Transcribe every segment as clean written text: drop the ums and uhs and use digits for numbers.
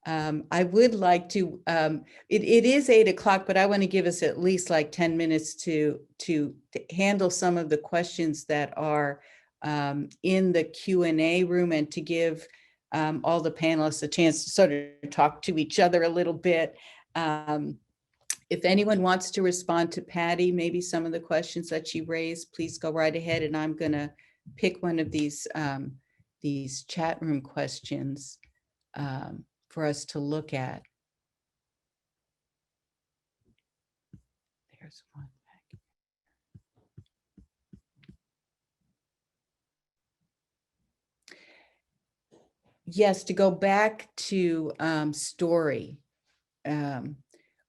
I would like to, it is 8 o'clock, but I want to give us at least like 10 minutes to handle some of the questions that are in the Q&A room, and to give all the panelists a chance to sort of talk to each other a little bit. If anyone wants to respond to Patty, maybe some of the questions that she raised, please go right ahead. And I'm going to pick one of these chat room questions for us to look at. There's one back. Yes, to go back to story.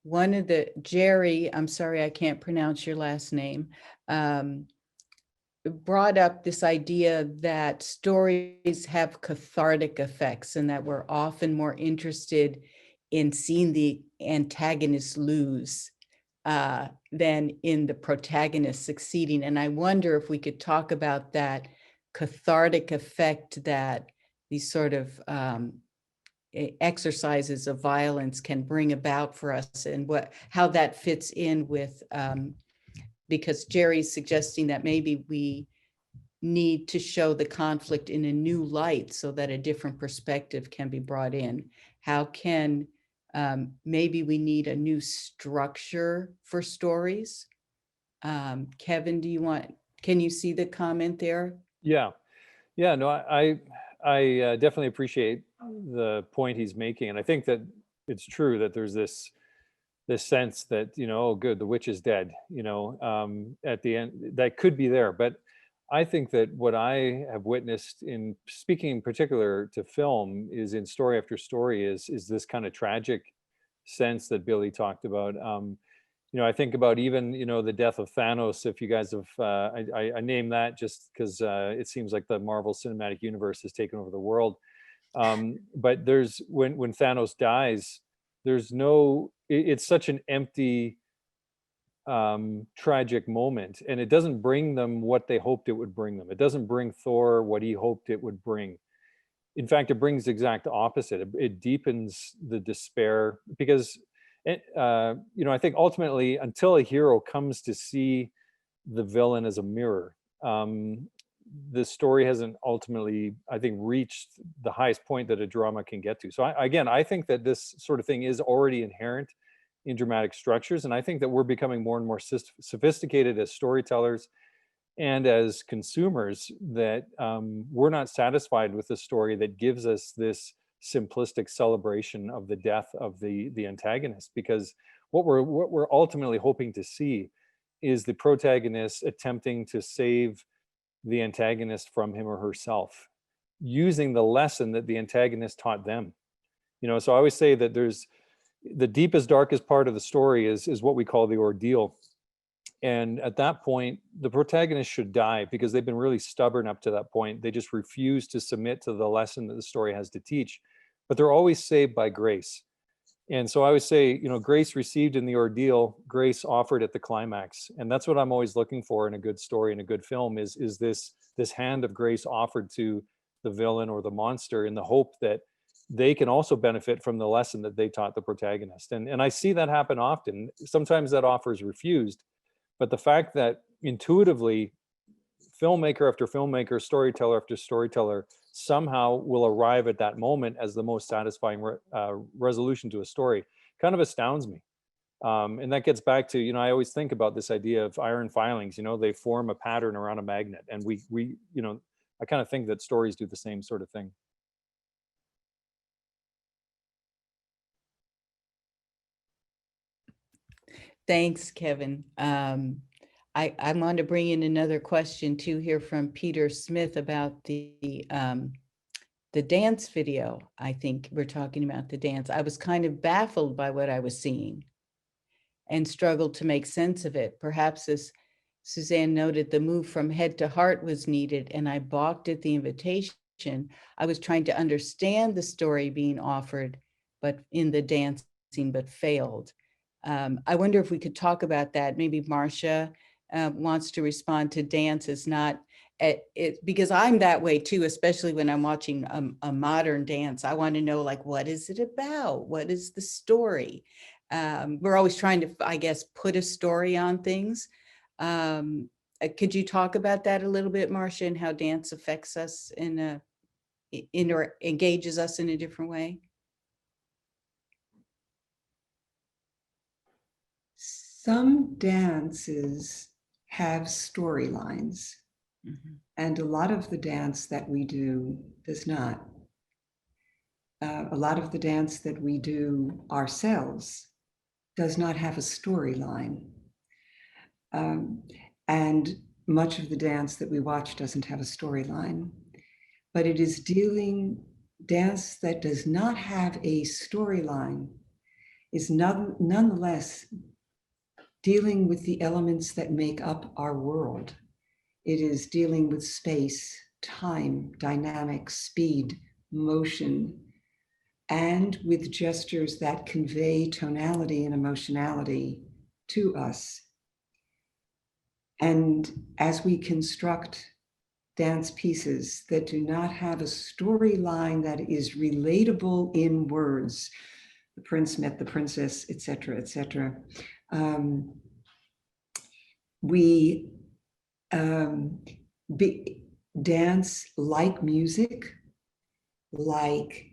One of the, Jerry, I'm sorry, I can't pronounce your last name, brought up this idea that stories have cathartic effects, and that we're often more interested in seeing the antagonist lose than in the protagonist succeeding. And I wonder if we could talk about that cathartic effect that these sort of exercises of violence can bring about for us, and how that fits in with, because Jerry's suggesting that maybe we need to show the conflict in a new light so that a different perspective can be brought in. How can, maybe we need a new structure for stories. Kevin, can you see the comment there? Yeah, no, I definitely appreciate the point he's making. And I think that it's true that there's this sense that, oh, good, the witch is dead, at the end, that could be there. But I think that what I have witnessed, in speaking in particular to film, is in story after story, is this kind of tragic sense that Billy talked about. I think about even, the death of Thanos. If you guys have, I name that just because it seems like the Marvel Cinematic Universe has taken over the world. But there's, when Thanos dies, there's no, it's such an empty, tragic moment, and it doesn't bring them what they hoped it would bring them. It doesn't bring Thor what he hoped it would bring. In fact, it brings the exact opposite. It deepens the despair, because I think ultimately, until a hero comes to see the villain as a mirror, the story hasn't ultimately, I think, reached the highest point that a drama can get to. So I think that this sort of thing is already inherent in dramatic structures. And I think that we're becoming more and more sophisticated as storytellers and as consumers, that we're not satisfied with a story that gives us this simplistic celebration of the death of the antagonist, because what we're ultimately hoping to see is the protagonist attempting to save the antagonist from him or herself, using the lesson that the antagonist taught them. So I always say that there's the deepest, darkest part of the story is what we call the ordeal. And at that point, the protagonist should die, because they've been really stubborn up to that point. They just refuse to submit to the lesson that the story has to teach, but they're always saved by grace. And so I always say, grace received in the ordeal, grace offered at the climax. And that's what I'm always looking for in a good story, in a good film, is this hand of grace offered to the villain or the monster, in the hope that they can also benefit from the lesson that they taught the protagonist. And I see that happen often. Sometimes that offer is refused, but the fact that intuitively, filmmaker after filmmaker, storyteller after storyteller, somehow will arrive at that moment as the most satisfying resolution to a story kind of astounds me. And that gets back to, I always think about this idea of iron filings. They form a pattern around a magnet, and we I kind of think that stories do the same sort of thing. Thanks, Kevin. I want to bring in another question too here from Peter Smith about the dance video. I think we're talking about the dance. I was kind of baffled by what I was seeing and struggled to make sense of it. Perhaps, as Suzanne noted, the move from head to heart was needed, and I balked at the invitation. I was trying to understand the story being offered, but in the dancing, but failed. I wonder if we could talk about that. Maybe Marcia wants to respond to dance as not because I'm that way too, especially when I'm watching a modern dance. I want to know, like, what is it about? What is the story? We're always trying to, I guess, put a story on things. Could you talk about that a little bit, Marcia, and how dance affects us or engages us in a different way? Some dances have storylines, and a lot of the dance that we do does not. A lot of the dance that we do ourselves does not have a storyline. And much of the dance that we watch doesn't have a storyline. But it is dance that does not have a storyline is nonetheless dealing with the elements that make up our world. It is dealing with space, time, dynamics, speed, motion, and with gestures that convey tonality and emotionality to us. And as we construct dance pieces that do not have a storyline that is relatable in words, the prince met the princess, etc., etc., we dance like music, like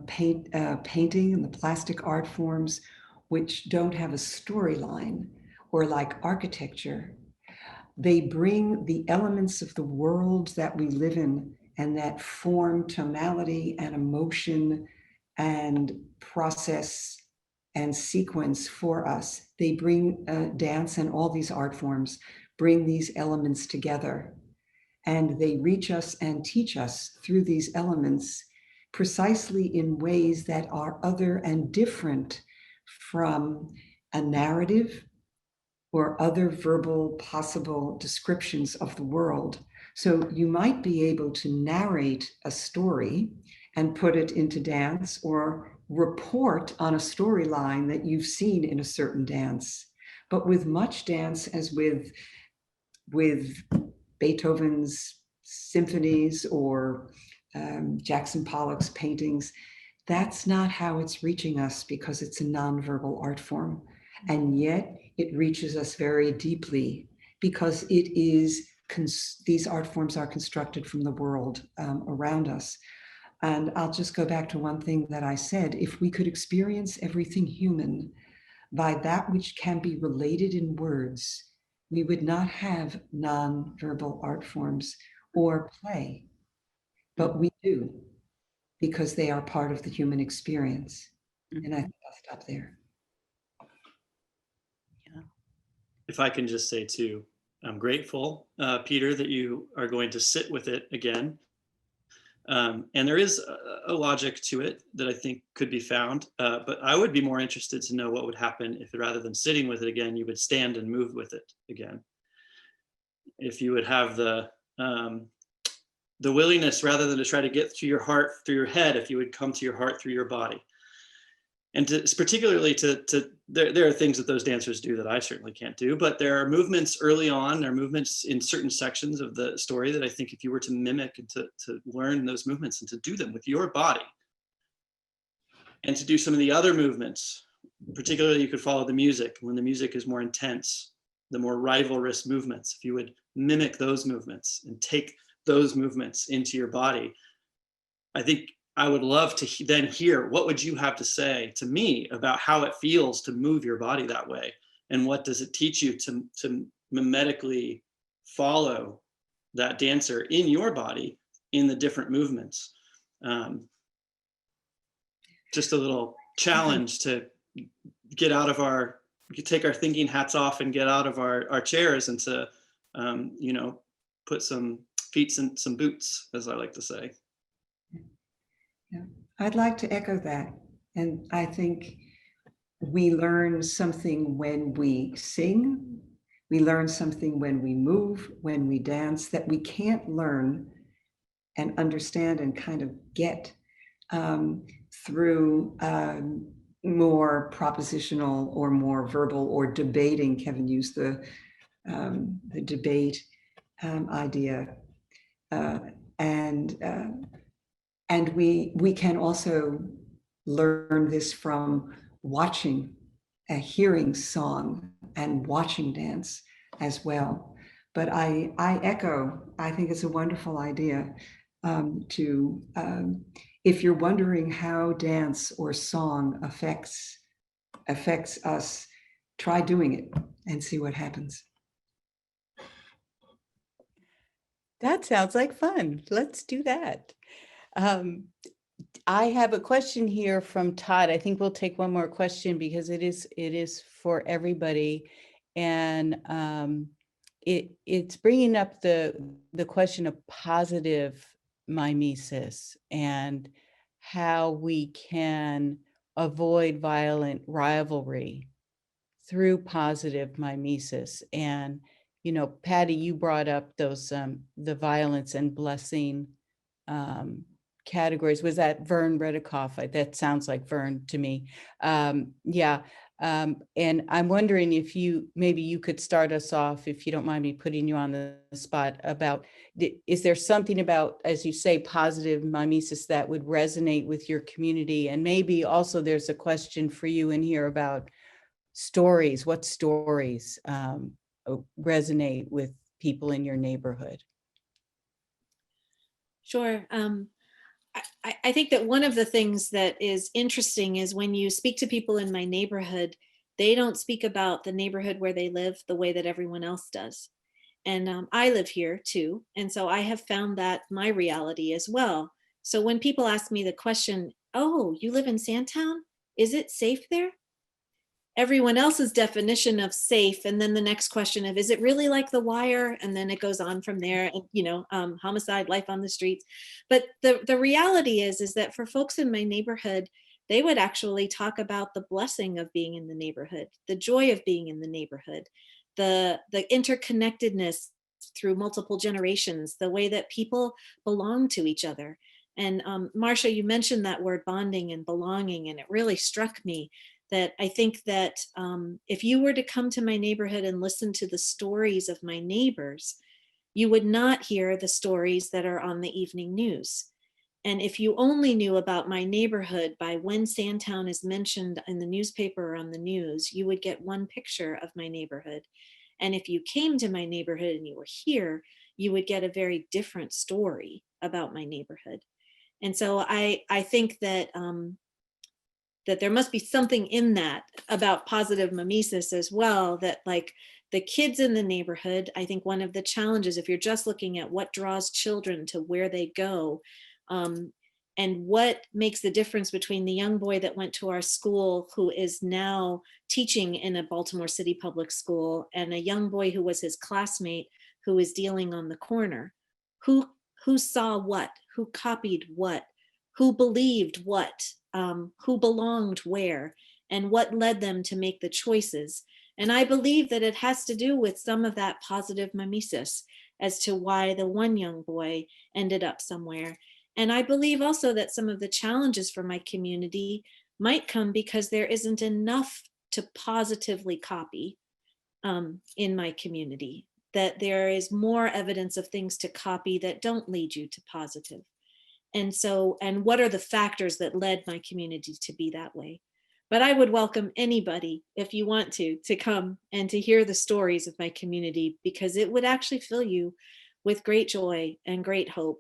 painting and the plastic art forms, which don't have a storyline, or like architecture. They bring the elements of the world that we live in and that form tonality and emotion and process and sequence for us. They bring dance and all these art forms, bring these elements together. And they reach us and teach us through these elements precisely in ways that are other and different from a narrative or other verbal possible descriptions of the world. So you might be able to narrate a story and put it into dance, or report on a storyline that you've seen in a certain dance. But with much dance, as with Beethoven's symphonies or Jackson Pollock's paintings, that's not how it's reaching us, because it's a nonverbal art form. And yet it reaches us very deeply, because it is, these art forms are constructed from the world around us. And I'll just go back to one thing that I said: if we could experience everything human by that which can be related in words, we would not have non-verbal art forms or play. But we do, because they are part of the human experience. And I think I'll stop there. Yeah. If I can just say too, I'm grateful, Peter, that you are going to sit with it again. And there is a logic to it that I think could be found, but I would be more interested to know what would happen if, rather than sitting with it again, you would stand and move with it again. If you would have the willingness, rather than to try to get to your heart through your head, if you would come to your heart through your body. And particularly there are things that those dancers do that I certainly can't do, but there are movements early on, there are movements in certain sections of the story that I think if you were to mimic and to learn those movements and to do them with your body, and to do some of the other movements, particularly you could follow the music. When the music is more intense, the more rivalrous movements, if you would mimic those movements and take those movements into your body, I think I would love to then hear, what would you have to say to me about how it feels to move your body that way? And what does it teach you to mimetically follow that dancer in your body in the different movements? Just a little challenge to get out of take our thinking hats off and get out of our chairs, and to, put some feet in some boots, as I like to say. Yeah, I'd like to echo that. And I think we learn something when we sing, we learn something when we move, when we dance, that we can't learn and understand and kind of get through more propositional or more verbal or debating. Kevin used the debate idea. Uh, and we can also learn this from watching, hearing song and watching dance as well. But I echo, I think it's a wonderful idea if you're wondering how dance or song affects us, try doing it and see what happens. That sounds like fun. Let's do that. I have a question here from Todd. I think we'll take one more question because it is for everybody, and it's bringing up the question of positive mimesis and how we can avoid violent rivalry through positive mimesis. And Patty, you brought up those the violence and blessing categories. Was that Vern Redikoff? That sounds like Vern to me. Yeah. And I'm wondering if maybe you could start us off, if you don't mind me putting you on the spot, about, is there something about, as you say, positive mimesis that would resonate with your community? And maybe also there's a question for you in here about stories. What stories resonate with people in your neighborhood? Sure. I think that one of the things that is interesting is when you speak to people in my neighborhood, they don't speak about the neighborhood where they live the way that everyone else does. And I live here too. And so I have found that my reality as well. So when people ask me the question, oh, you live in Sandtown? Is it safe there? Everyone else's definition of safe, and then the next question of, is it really like The Wire? And then it goes on from there, and homicide, life on the streets. But the reality is that for folks in my neighborhood, they would actually talk about the blessing of being in the neighborhood, the joy of being in the neighborhood, the interconnectedness through multiple generations, the way that people belong to each other. And Marcia, you mentioned that word bonding and belonging, and it really struck me that I think that if you were to come to my neighborhood and listen to the stories of my neighbors, you would not hear the stories that are on the evening news. And if you only knew about my neighborhood by when Sandtown is mentioned in the newspaper or on the news, you would get one picture of my neighborhood. And if you came to my neighborhood and you were here, you would get a very different story about my neighborhood. And so I think that that there must be something in that about positive mimesis as well, that like the kids in the neighborhood, I think one of the challenges, if you're just looking at what draws children to where they go, and what makes the difference between the young boy that went to our school who is now teaching in a Baltimore City public school and a young boy who was his classmate who is dealing on the corner, who saw what, who copied what, who believed what, who belonged where, and what led them to make the choices. And I believe that it has to do with some of that positive mimesis as to why the one young boy ended up somewhere. And I believe also that some of the challenges for my community might come because there isn't enough to positively copy in my community, that there is more evidence of things to copy that don't lead you to positive. And so, and what are the factors that led my community to be that way? But I would welcome anybody, if you want to come and to hear the stories of my community, because it would actually fill you with great joy and great hope.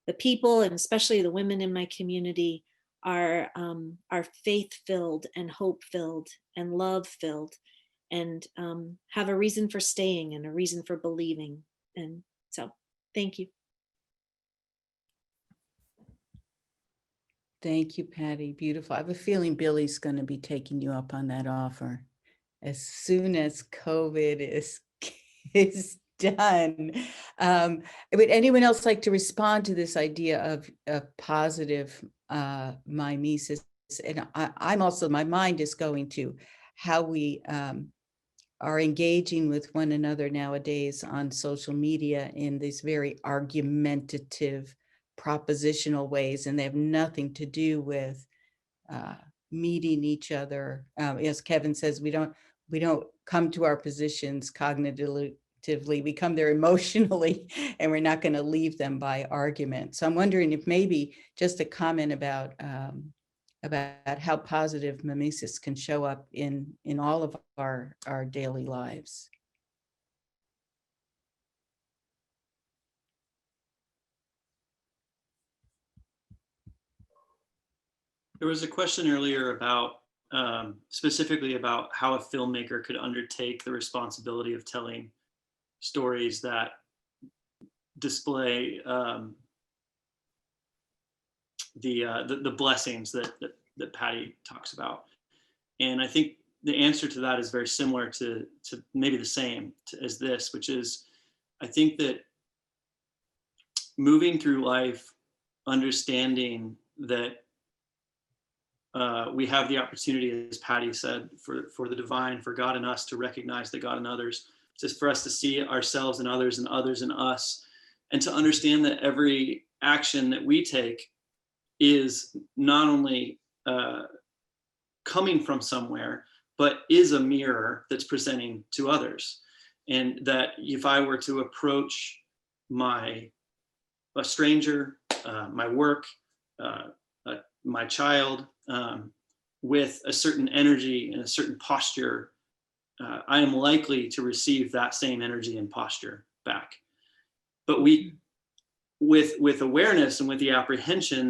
The people, and especially the women in my community, are faith-filled and hope-filled and love-filled, and have a reason for staying and a reason for believing. And so, thank you. Thank you, Patty. Beautiful. I have a feeling Billy's going to be taking you up on that offer as soon as COVID is done. Would anyone else like to respond to this idea of positive mimesis? And I'm also, my mind is going to how we are engaging with one another nowadays on social media in these very argumentative, propositional ways, and they have nothing to do with meeting each other. As Kevin says, we don't come to our positions cognitively cognitively, we come there emotionally, and we're not going to leave them by argument. So I'm wondering if maybe just a comment about how positive mimesis can show up in all of our daily lives. There was a question earlier about specifically about how a filmmaker could undertake the responsibility of telling stories that display the blessings that Patty talks about. And I think the answer to that is very similar to maybe the same as this, which is, I think that moving through life, understanding that we have the opportunity, as Patty said, for the divine, for God in us to recognize the God in others, just for us to see ourselves and others in us, and to understand that every action that we take is not only coming from somewhere, but is a mirror that's presenting to others. And that if I were to approach a stranger, my work, my child, with a certain energy and a certain posture, I am likely to receive that same energy and posture back. But with awareness and with the apprehension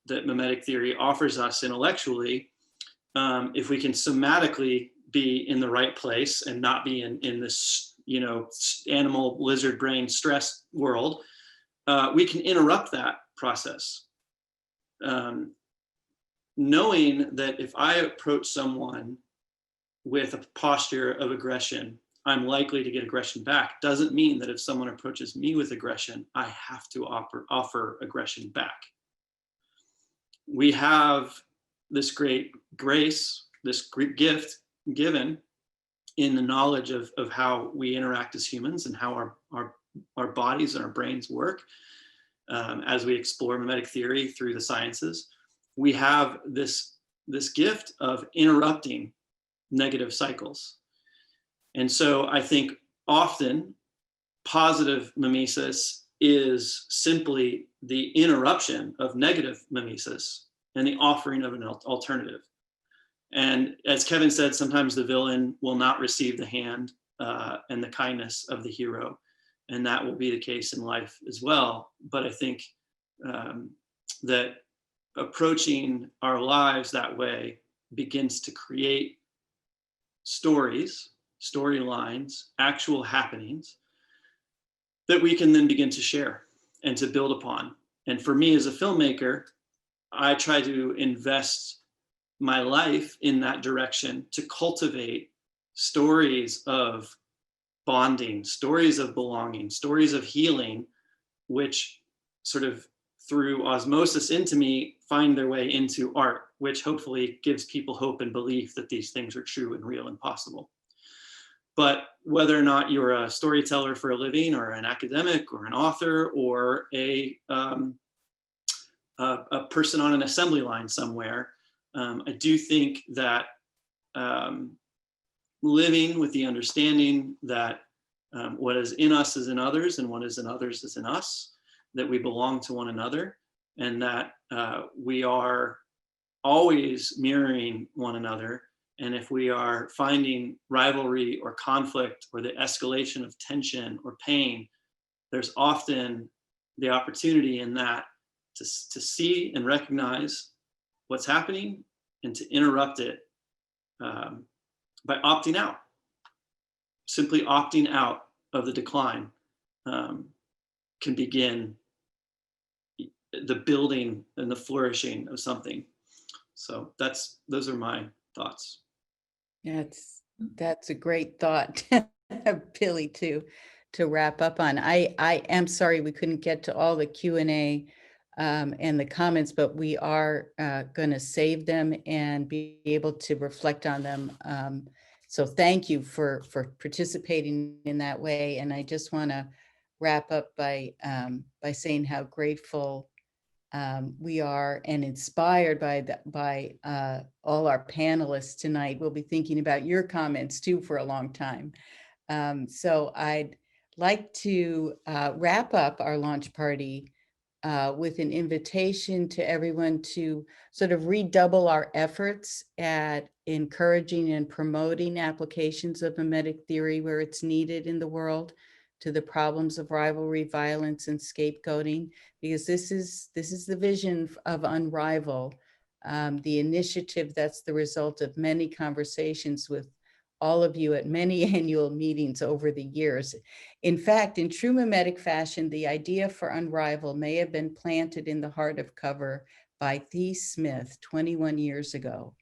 that mimetic theory offers us intellectually, if we can somatically be in the right place and not be in this, animal lizard brain stress world, we can interrupt that process. Knowing that if I approach someone with a posture of aggression, I'm likely to get aggression back, doesn't mean that if someone approaches me with aggression, I have to offer aggression back. We have this great grace, this great gift given in the knowledge of how we interact as humans and how our bodies and our brains work. As we explore mimetic theory through the sciences, we have this gift of interrupting negative cycles. And so I think often positive mimesis is simply the interruption of negative mimesis and the offering of an alternative. And as Kevin said, sometimes the villain will not receive the hand and the kindness of the hero. And that will be the case in life as well. But I think that approaching our lives that way begins to create stories, storylines, actual happenings that we can then begin to share and to build upon. And for me as a filmmaker, I try to invest my life in that direction to cultivate stories of bonding, stories of belonging, stories of healing, which sort of through osmosis into me find their way into art, which hopefully gives people hope and belief that these things are true and real and possible. But whether or not you're a storyteller for a living, or an academic, or an author, or a person on an assembly line somewhere, I do think that living with the understanding that what is in us is in others, and what is in others is in us, that we belong to one another, and that we are always mirroring one another. And if we are finding rivalry or conflict or the escalation of tension or pain, there's often the opportunity in that to see and recognize what's happening and to interrupt it by opting out. Simply opting out of the decline can begin the building and the flourishing of something. So those are my thoughts. That's a great thought, Billy, to wrap up on. I am sorry we couldn't get to all the Q&A and the comments, but we are going to save them and be able to reflect on them. So thank you for participating in that way. And I just want to wrap up by saying how grateful we are and inspired by all our panelists tonight. We'll be thinking about your comments too for a long time. So I'd like to wrap up our launch party with an invitation to everyone to sort of redouble our efforts at encouraging and promoting applications of mimetic theory where it's needed in the world to the problems of rivalry, violence, and scapegoating, because this is the vision of Unrival, the initiative that's the result of many conversations with all of you at many annual meetings over the years. In fact, in true mimetic fashion, the idea for Unrival may have been planted in the heart of cover by Thee Smith 21 years ago.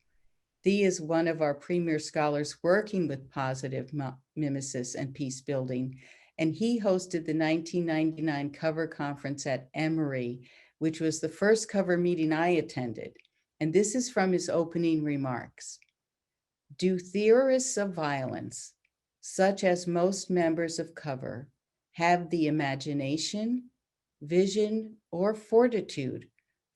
Thee is one of our premier scholars working with positive mimesis and peace building, and he hosted the 1999 cover conference at Emory, which was the first cover meeting I attended. And this is from his opening remarks. Do theorists of violence, such as most members of cover, have the imagination, vision, or fortitude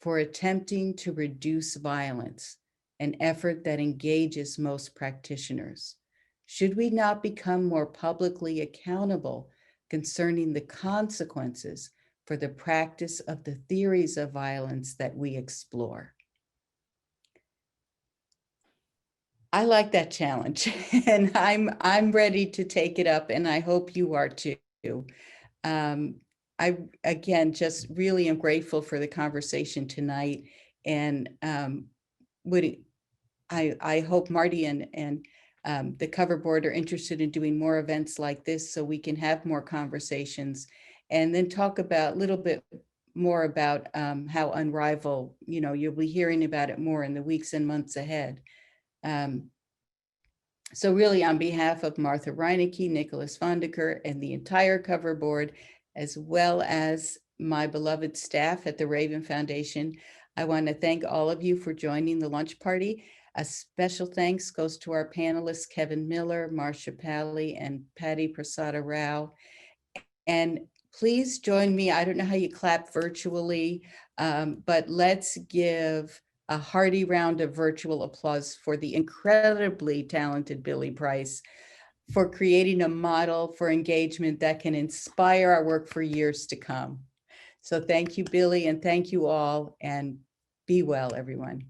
for attempting to reduce violence, an effort that engages most practitioners? Should we not become more publicly accountable concerning the consequences for the practice of the theories of violence that we explore? I like that challenge, and I'm ready to take it up, and I hope you are too. I again just really am grateful for the conversation tonight, and I hope Marty and the cover board are interested in doing more events like this so we can have more conversations, and then talk about a little bit more about how Unrival, you'll be hearing about it more in the weeks and months ahead. So really, on behalf of Martha Reinecke, Nicholas Vondeker, and the entire cover board, as well as my beloved staff at the Raven Foundation, I want to thank all of you for joining the lunch party. A special thanks goes to our panelists, Kevin Miller, Marcia Pally, and Patty Prasada Rao. And please join me. I don't know how you clap virtually, but let's give a hearty round of virtual applause for the incredibly talented Billy Price for creating a model for engagement that can inspire our work for years to come. So thank you, Billy, and thank you all, and be well, everyone.